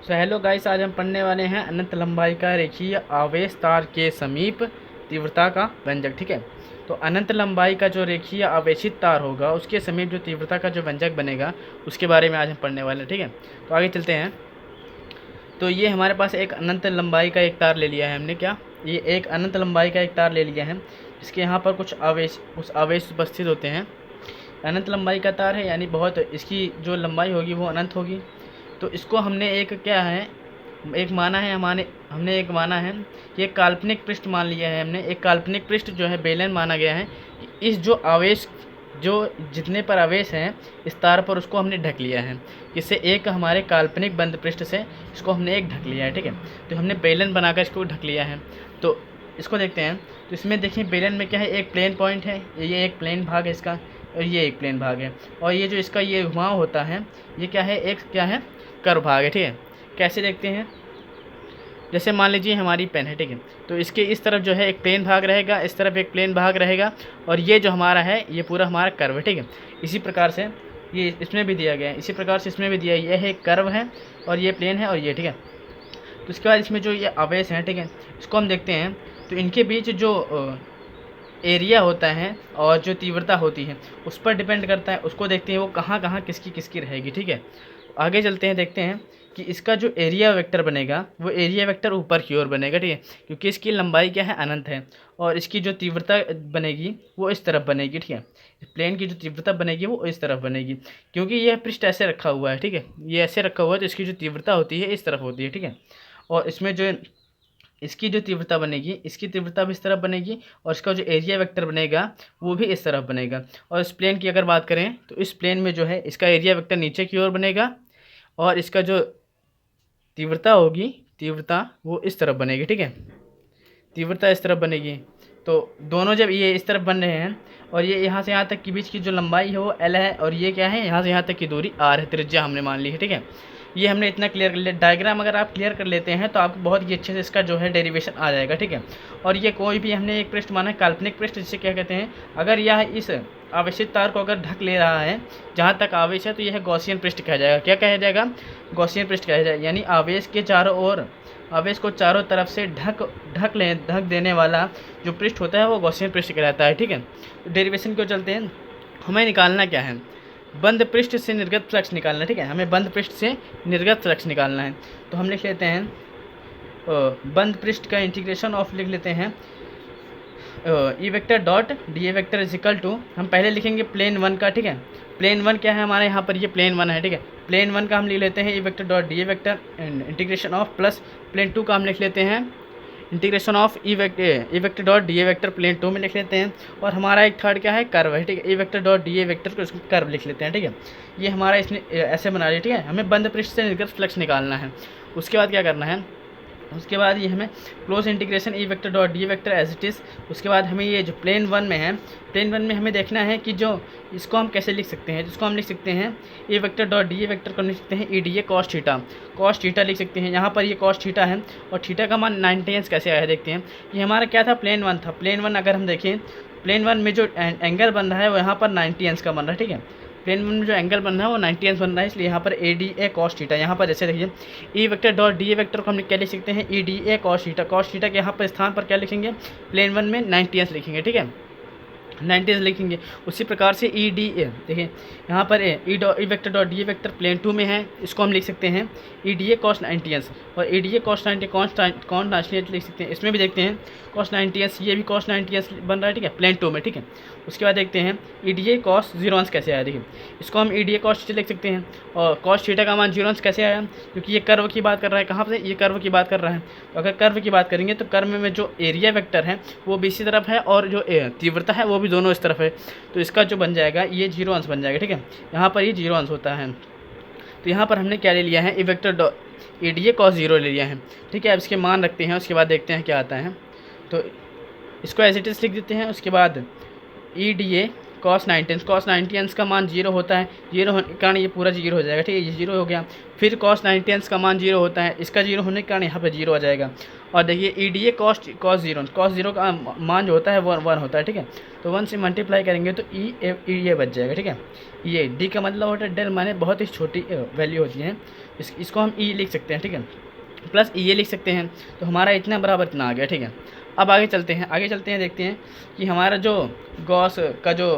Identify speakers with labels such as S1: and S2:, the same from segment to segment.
S1: Hello guys, आज हम पढ़ने वाले हैं अनंत लंबाई का रेखीय आवेश तार के समीप तीव्रता का व्यंजक। ठीक है, तो अनंत लंबाई का जो रेखीय आवेशित तार होगा उसके समीप जो तीव्रता का जो व्यंजक बनेगा उसके बारे में आज हम पढ़ने वाले हैं। ठीक है, तो आगे चलते हैं। तो ये हमारे पास एक अनंत लंबाई का एक तार ले लिया है हमने। क्या ये एक अनंत लंबाई का एक तार ले लिया है जिसके यहाँ पर कुछ आवेश उपस्थित होते हैं। अनंत लंबाई का तार है यानी बहुत इसकी जो लंबाई होगी वो अनंत होगी। तो इसको हमने एक क्या है एक माना है हमने एक माना है कि एक काल्पनिक पृष्ठ मान लिया है। हमने एक काल्पनिक पृष्ठ जो है बेलन माना गया है कि इस जो जितने पर आवेश हैं इस तार पर उसको हमने ढक लिया है। इससे एक हमारे काल्पनिक बंद पृष्ठ से इसको हमने एक ढक लिया है। ठीक है, तो हमने बेलन बनाकर इसको ढक लिया है। तो इसको देखते हैं। तो इसमें देखिए बेलन में क्या है, एक प्लेन पॉइंट है, ये एक प्लेन भाग है इसका, और ये एक प्लेन भाग है, और ये जो इसका ये घुमाव होता है ये क्या है, एक क्या है कर्व भाग है। ठीक है, कैसे देखते हैं, जैसे मान लीजिए हमारी पेन है। ठीक है, तो इसके इस तरफ जो है एक प्लेन भाग रहेगा, इस तरफ एक प्लेन भाग रहेगा, और ये जो हमारा है ये पूरा हमारा कर्व है। ठीक है, इसी प्रकार से ये इसमें भी दिया गया है, इसी प्रकार से इसमें भी दिया है, ये है कर्व है और ये प्लेन है और ये। ठीक है, तो इसके बाद इसमें जो ये आवेश हैं, ठीक है, इसको हम देखते हैं। तो इनके बीच जो एरिया होता है और जो तीव्रता होती है उस पर डिपेंड करता है, उसको देखते हैं वो कहाँ कहाँ किसकी किसकी रहेगी। ठीक है, आगे चलते हैं, देखते हैं कि इसका जो एरिया वेक्टर बनेगा वो एरिया वेक्टर ऊपर की ओर बनेगा। ठीक है, क्योंकि इसकी लंबाई क्या है, अनंत है, और इसकी जो तीव्रता बनेगी वो इस तरफ बनेगी। ठीक है, प्लेन की जो तीव्रता बनेगी वो इस तरफ बनेगी, क्योंकि यह पृष्ठ ऐसे रखा हुआ है। ठीक है, ये ऐसे रखा हुआ है तो इसकी जो तीव्रता होती है इस तरफ होती है। ठीक है, और इसमें जो इसकी जो तीव्रता बनेगी इसकी तीव्रता भी इस तरफ बनेगी, और इसका जो एरिया वेक्टर बनेगा वो भी इस तरफ बनेगा। और इस प्लेन की अगर बात करें तो इस प्लेन में जो है इसका एरिया वेक्टर नीचे की ओर बनेगा, और इसका जो तीव्रता होगी तीव्रता वो इस तरफ बनेगी। ठीक है, तीव्रता इस तरफ बनेगी। तो दोनों जब ये इस तरफ बन रहे हैं और ये यहाँ से यहाँ तक के बीच की जो लंबाई है वो L है, और ये क्या है, यहाँ से यहाँ तक की दूरी R है, त्रिज्या हमने मान ली है। ठीक है, ये हमने इतना क्लियर कर लिया। डायग्राम अगर आप क्लियर कर लेते हैं तो आपको बहुत ही अच्छे से इसका जो है डेरिवेशन आ जाएगा। ठीक है, और ये कोई भी हमने एक पृष्ठ माना है काल्पनिक पृष्ठ, जिसे क्या कहते हैं, अगर यह इस आवेशित तार को अगर ढक ले रहा है जहाँ तक आवेश है तो यह गॉसियन पृष्ठ कहा जाएगा। क्या कहा जाएगा, गॉसियन पृष्ठ कहा जाएगा, यानी आवेश के चारों ओर आवेश को चारों तरफ से ढक देने वाला जो पृष्ठ होता है वो गॉसियन पृष्ठ कहलाता है। ठीक है, तो डेरिवेशन को चलते हैं। हमें निकालना क्या है, बंद पृष्ठ से निर्गत फ्लक्स निकालना है। ठीक है, हमें बंद पृष्ठ से निर्गत फ्लक्स निकालना है। तो हम लिख लेते हैं बंद पृष्ठ का इंटीग्रेशन ऑफ लिख लेते हैं E vector dot D A vector is equal to, हम पहले लिखेंगे प्लेन वन का। ठीक है, प्लेन वन क्या है हमारे यहाँ पर, ये प्लेन वन है। ठीक है, प्लेन वन का हम लिख लेते हैं E vector dot D A vector integration of, plus plane two का हम लिख लेते हैं integration of E vector dot D A vector plane two में लिख लेते हैं। और हमारा एक थर्ड क्या है, कर्व है। ठीक है, ई vector dot D A vector को इसको कर्व लिख लेते हैं। ठीक है, ये हमारा इसने ऐसे बना लिया। ठीक है, हमें बंद पृष्ठ से निर्गत फ्लक्स निकालना है। उसके बाद क्या करना है, उसके बाद ये हमें close integration E vector dot D vector as it is. उसके बाद हमें ये जो प्लेन वन में है, प्लेन वन में हमें देखना है कि जो इसको हम कैसे लिख सकते हैं, जिसको हम लिख सकते हैं E vector dot D vector को लिख सकते हैं E D A cos theta लिख सकते हैं। यहाँ पर ये कॉस थीटा है और थीटा का मान 90 कैसे आया देखते हैं। ये हमारा क्या था, प्लेन वन था। प्लेन वन अगर हम देखें, प्लेन वन में जो एंगल बन रहा है वो यहाँ पर 90 का बन रहा है। ठीक है, प्लेन वन में जो एंगल बन रहा है वो 90 बन रहा है, इसलिए यहाँ पर A D A cos theta. यहाँ पर जैसे देखिए ई vector dot D A vector को हम क्या लिख सकते हैं, E D A cos theta के यहाँ पर स्थान पर क्या लिखेंगे, प्लेन वन में 90 लिखेंगे। ठीक है, 90 लिखेंगे। उसी प्रकार से ई डी ए देखिए यहाँ पर E vector dot D A vector plane two में है, इसको हम लिख सकते हैं ई डी ए कॉस 90 और E D A cos 90 constant लिख सकते हैं। इसमें भी देखते हैं कॉस 90, ये भी कॉस 90 बन रहा है। ठीक है, प्लेन टू में। ठीक है, उसके बाद देखते हैं ई डी ए कॉस 0 कैसे आया। देखिए इसको हम E D A cos theta लिख सकते हैं, और कॉस थीटा का मान 0 कैसे आया, क्योंकि ये कर्व की बात कर रहा है। कहाँ से, ये कर्व की बात कर रहा है। तो अगर कर्व की बात करेंगे तो कर्व में जो एरिया वेक्टर है वो भी इसी तरफ है, और जो तीव्रता है वो भी दोनों इस तरफ है। तो इसका जो बन जाएगा ये 0 बन जाएगा। ठीक है, यहाँ पर ये 0 होता है। तो यहाँ पर हमने क्या ले लिया है, ई vector dot E D A cos 0 ले लिया है। ठीक है, अब इसके मान रखते हैं, उसके बाद देखते हैं क्या आता है। तो इसको एज इट इज़ लिख देते हैं। उसके बाद ई डी ए कॉस 90 अंश का मान 0 होता है, 0 होने के कारण ये पूरा 0 हो जाएगा, ठीक है, ये 0 हो गया। फिर कॉस 90 अंश का मान 0 होता है, इसका 0 होने के कारण यहाँ पर 0 आ जाएगा। और देखिए EDA कॉस 0 का मान जो होता है वो 1 होता है, ठीक है। तो 1 से मल्टीप्लाई करेंगे तो ये बच जाएगा, ठीक है। ये डी का मतलब होता है डेल माने बहुत ही छोटी वैल्यू होती है, इसको हम ई लिख सकते हैं, ठीक है, प्लस ये लिख सकते हैं। तो हमारा इतना बराबर इतना आ गया, ठीक है। अब आगे चलते हैं, देखते हैं कि हमारा जो गॉस का जो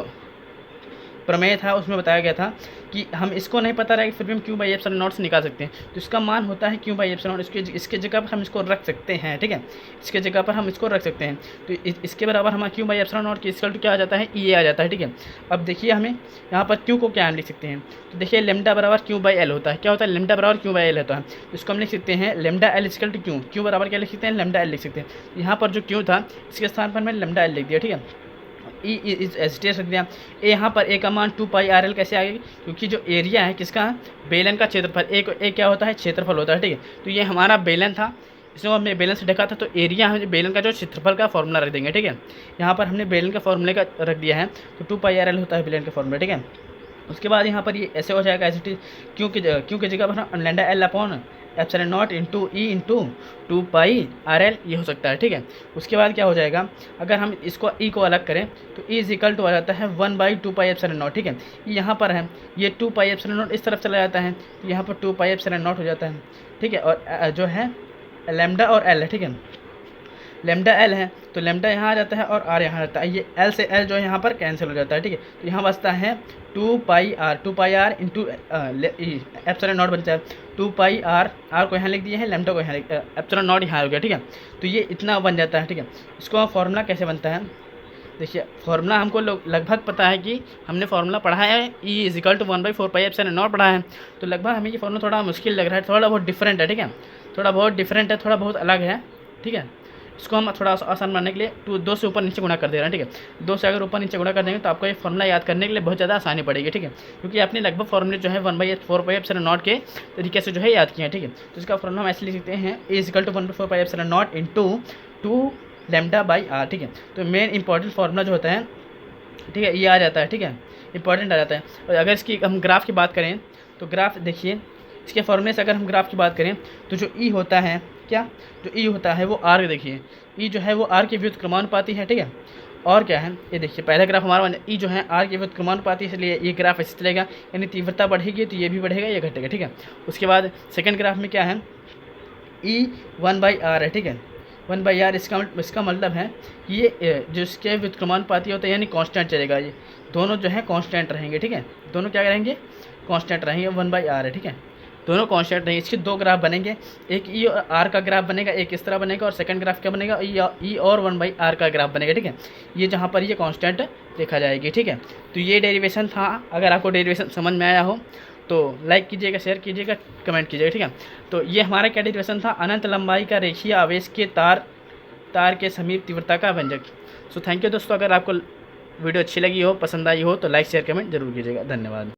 S1: प्रमेय था उसमें बताया गया था कि हम इसको नहीं पता रहेगा फिर भी हम क्यू बाई एप्सिलॉन नॉट से निकाल सकते हैं। तो इसका मान होता है क्यू बाई एप्सिलॉन नॉट, इसके जगह पर हम इसको रख सकते हैं, ठीक है, इसके जगह पर हम इसको रख सकते हैं। तो इसके बराबर हमारा क्यू बाई एप्सिलॉन नॉट की इक्वल टू क्या आ जाता है, ये आ जाता है, ठीक है। अब देखिए हमें यहाँ पर क्यू को क्या हम लिख सकते हैं, तो देखिए लेमडा बराबर क्यू बाई एल होता है, क्या होता है, लेमडा बराबर क्यू बाई एल होता है। तो इसको हम लिख सकते हैं lambda L equal to Q बराबर क्या लिख सकते हैं, लेमडा एल लिख सकते हैं। यहाँ पर जो क्यू था इसके स्थान पर मैंने लेमडा एल लिख दिया, ठीक है। एस टी रख दिया। यहाँ पर ए का मान 2πRL कैसे आ गई, क्योंकि जो एरिया है किसका, बेलन का क्षेत्रफल, ए क्या होता है, क्षेत्रफल होता है, ठीक है। तो ये हमारा बेलन था, इसमें हमने बेलन से ढका था, तो एरिया है बेलन का जो क्षेत्रफल का फॉर्मूला रख देंगे, ठीक है। यहाँ पर हमने बेलन का फॉर्मूले का रख दिया है, तो 2πRL होता है बेलन का फॉर्मूला, ठीक है। उसके बाद यहाँ पर ये ऐसे हो जाएगा, एस टी क्यू की जगह पर हम lambda L upon epsilon naught into E into 2πRL ये हो सकता है, ठीक है। उसके बाद क्या हो जाएगा, अगर हम इसको ई को अलग करें तो ई इज इक्वल टू आ जाता है 1/2π एप्सिलॉन नॉट, ठीक है। यहाँ पर है ये 2π एप्सिलॉन नॉट इस तरफ चला जाता है, तो यहाँ पर 2π एप्सिलॉन नॉट हो जाता है, ठीक है। और जो है लेमडा और एल है, ठीक है, लेमडा एल है तो लेमडा यहाँ आ जाता है और आर यहाँ आता है, ये एल से एल जो है यहाँ पर कैंसिल हो जाता है, ठीक है। तो यहाँ बचता है 2πr इंटू एप्सिलॉन नॉट बचता है 2πr, आर को यहाँ लिख दिया है, लेमडा को यहाँ एप्सिलॉन नॉट यहाँ हो गया, ठीक है। तो ये इतना बन जाता है, ठीक है। इसको फॉर्मूला कैसे बनता है, देखिए फॉर्मूला हमको लगभग पता है कि हमने फार्मूला पढ़ा है, E is equal to 1/4π epsilon naught पढ़ा है। तो लगभग हमें ये फार्मूला थोड़ा मुश्किल लग रहा है, थोड़ा बहुत डिफरेंट है, ठीक है, थोड़ा बहुत डिफरेंट है, थोड़ा बहुत अलग है, ठीक है। इसको हम थोड़ा आसान बनाने के लिए 2 से ऊपर नीचे गुणा कर दे रहे हैं, ठीक है। 2 से अगर ऊपर नीचे गुणा कर देंगे तो आपको ये फॉर्मूला याद करने के लिए बहुत ज़्यादा आसानी पड़ेगी, ठीक है, क्योंकि आपने लगभग फॉर्मूले जो है 1/4π एप्सिलॉन नॉट के तरीके से जो है याद किया है, ठीक है। तो इसका फॉर्मूला हम ऐसे लिख सकते हैं, A is equal to 1/4π epsilon naught into 2 lambda by R, ठीक है। तो मेन इंपॉर्टेंट फार्मूला जो होता है, ठीक है, ये आ जाता है, ठीक है, इंपॉर्टेंट आ जाता है। और अगर इसकी हम ग्राफ की बात करें तो ग्राफ देखिए, इसके फॉर्मूले से अगर हम ग्राफ की बात करें तो जो ई होता है, क्या जो ई होता है वो आर, देखिए ई जो है वो आर के व्युत्क्रमानुपाती है, ठीक है। और क्या है, ये देखिए पहला ग्राफ हमारा ई जो है आर के व्युत्क्रमानुपाती, इसलिए ये ग्राफ ऐसे चलेगा, यानी तीव्रता बढ़ेगी तो ये भी बढ़ेगा, ये घटेगा, ठीक है। उसके बाद सेकंड ग्राफ में क्या है, ई 1/r है, ठीक है, 1/r, इसका मतलब है कि ये जो इसके व्युत्क्रमानुपाती होता है यानी कांस्टेंट चलेगा, ये दोनों जो है कांस्टेंट रहेंगे, ठीक है, दोनों क्या रहेंगे, कांस्टेंट रहेंगे, 1/r है, ठीक है, दोनों कांस्टेंट रहेंगे। इसके 2 ग्राफ बनेंगे, एक ई और आर का ग्राफ बनेगा, एक इस तरह बनेगा, और सेकंड ग्राफ क्या बनेगा, ई और 1/r का ग्राफ बनेगा, ठीक है। ये जहाँ पर ये कांस्टेंट देखा जाएगी, ठीक है। तो ये डेरिवेशन था, अगर आपको डेरिवेशन समझ में आया हो तो लाइक कीजिएगा, शेयर कीजिएगा, कमेंट कीजिएगा, ठीक है। तो ये हमारा क्या डेरिवेशन था, अनंत लंबाई का रेखीय आवेश के तार के समीप तीव्रता का व्यंजक। सो थैंक यू दोस्तों, अगर आपको वीडियो अच्छी लगी हो, पसंद आई हो तो लाइक शेयर कमेंट जरूर कीजिएगा, धन्यवाद।